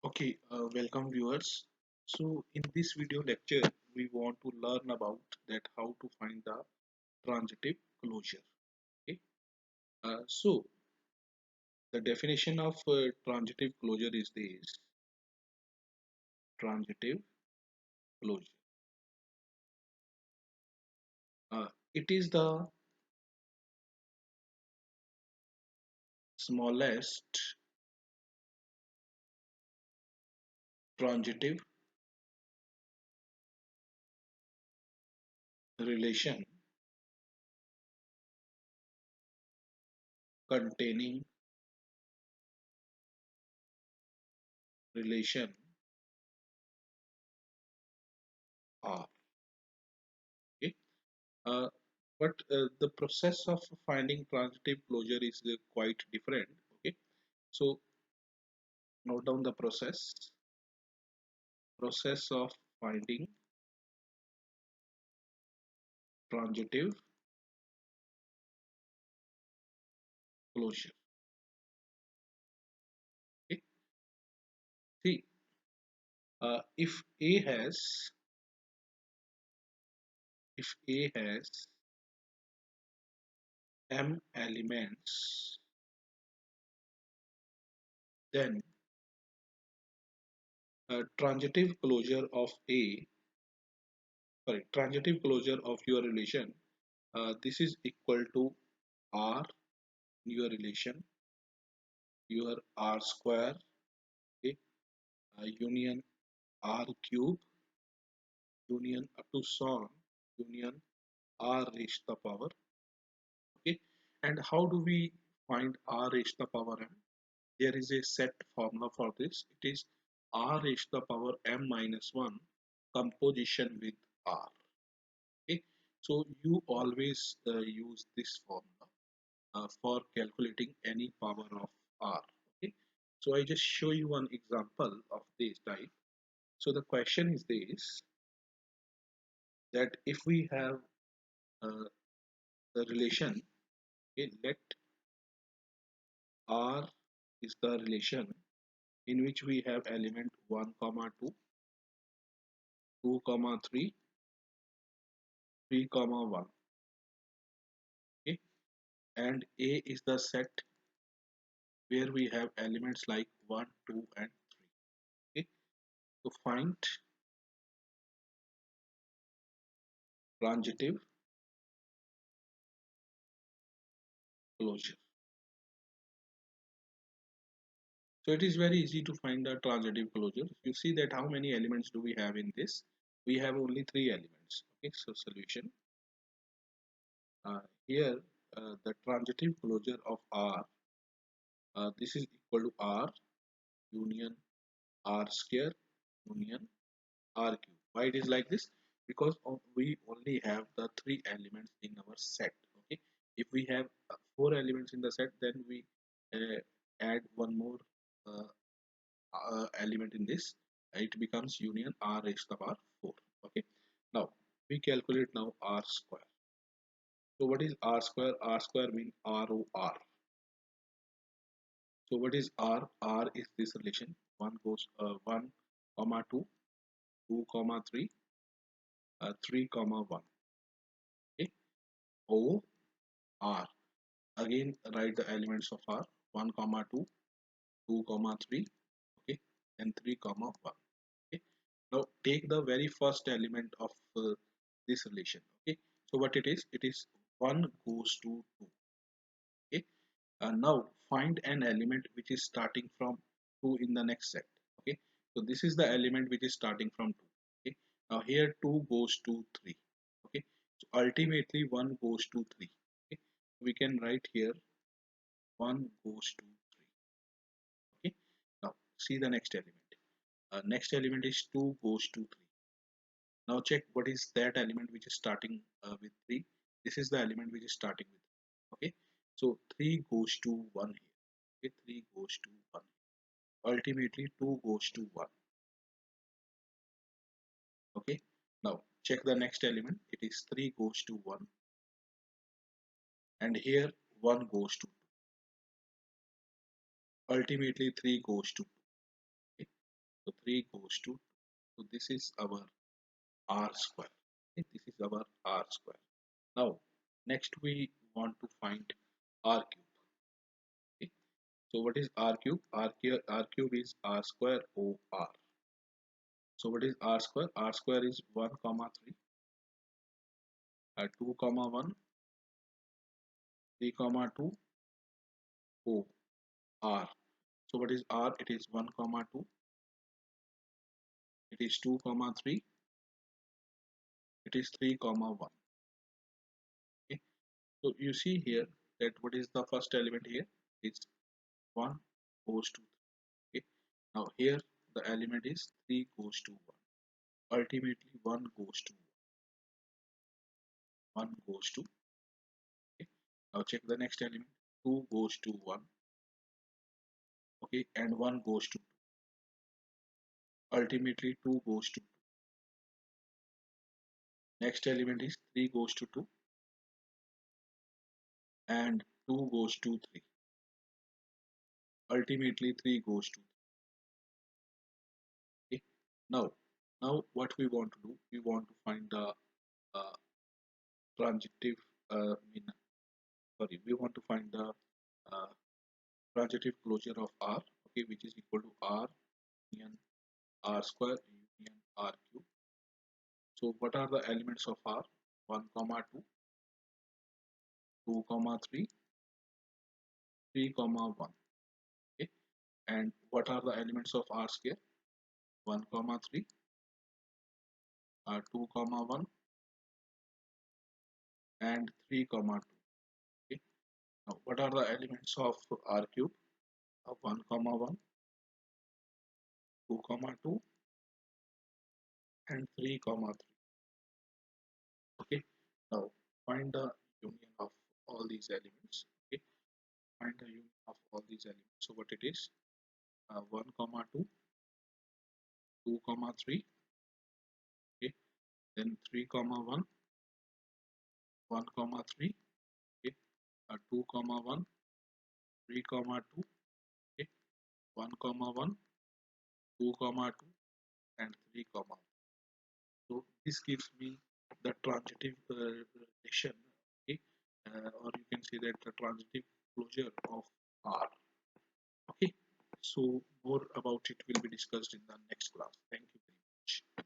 Okay, welcome viewers. So in this video lecture, we want to learn about that how to find the transitive closure. Okay. So the definition of transitive closure is this: transitive closure. It is the smallest transitive relation containing relation R. Okay. Uh, but the process of finding transitive closure is quite different. Okay. So note down the process of finding transitive closure. Okay. See, if A has m elements, then transitive closure of your relation, this is equal to R your relation, your R square, okay, union R cube, union up to son, union R raised to the power. Okay, and how do we find R raised to the power m? There is a set formula for this. It is R raised to the power m minus 1 composition with R. Okay, so you always use this formula for calculating any power of R. Okay, so I just show you one example of this type. So the question is this, that if we have the relation, okay, let R is the relation in which we have element 1 comma 2, 2 comma 3, 3 comma 1. Okay, and A is the set where we have elements like 1, 2 and 3. Okay, to find transitive closure. So it is very easy to find the transitive closure. You see that how many elements do we have in this? We have only three elements. Okay, so solution. Here the transitive closure of R, this is equal to R union R square union R cube. Why it is like this? Because we only have the three elements in our set. Okay, if we have four elements in the set, then we uh, add one more uh, element in this. It becomes union R raised to the power 4. Okay, now we calculate now R square. So what is R square? R square means ROR. So what is R? R is this relation. 1 comma 2, 2 comma 3, 3 comma 1. Okay, O R. Again write the elements of R. 1 comma 2, 2 comma 3. Okay, and 3 comma 1. Okay, now take the very first element of this relation. Okay, so what it is? It is 1 goes to 2. Okay, now find an element which is starting from 2 in the next set. Okay, so this is the element which is starting from 2. Okay, now here 2 goes to 3. Okay, so ultimately 1 goes to 3. Okay, we can write here 1 goes to 3. Okay, now see the next element. Next element is 2 goes to 3. Now check what is that element which is starting with 3. This is the element which is starting with 3. Okay, so 3 goes to 1 here. Okay, 3 goes to 1. Ultimately 2 goes to 1. Okay, now check the next element. It is 3 goes to 1, and here 1 goes to 2. Ultimately 3 goes to 2. Okay, So 3 goes to 2. So this is our r square. Okay, this is our r square. Now, next we want to find r cube. Okay. So what is r cube? R cube is r square o r. So what is r square? R square is 1 comma 3, 2 comma 1, 3 comma 2, o r. So what is r? It is 1 comma 2, it is 2 comma 3, it is 3 comma 1. Okay. So you see here that what is the first element here? It's 1 goes to 3. Okay. Now here the element is 3 goes to 1. Ultimately 1 goes to 1 goes to. Okay. Now check the next element. 2 goes to 1. Okay, and 1 goes to 2. Ultimately 2 goes to 2. Next element is 3 goes to 2 and 2 goes to 3. Ultimately 3 goes to 3. Okay. Now what we want to do? We want to find the uh, transitive mean sorry, we want to find the uh, transitive closure of R, okay, which is equal to R union R square union R cube. So what are the elements of R? 1 comma 2, 2 comma 3, 3 comma 1. Okay. And what are the elements of R square? 1 comma 3, 2 comma 1 and 3 comma 2. Okay. Now what are the elements of R cube? 1 comma 1, 2 comma 2 and 3 comma 3. Okay. Now find the union of all these elements. Okay. Find the union of all these elements. So what it is? 1 comma 2, 2 comma 3. Okay. Then 3 comma 1, 1 comma 3. Okay. 2 comma 1, 3 comma 2. Okay. 1 comma 1, 2 comma 2 and 3 comma. So this gives me the transitive relation, okay, or you can say that the transitive closure of R. Okay, so more about it will be discussed in the next class. Thank you very much.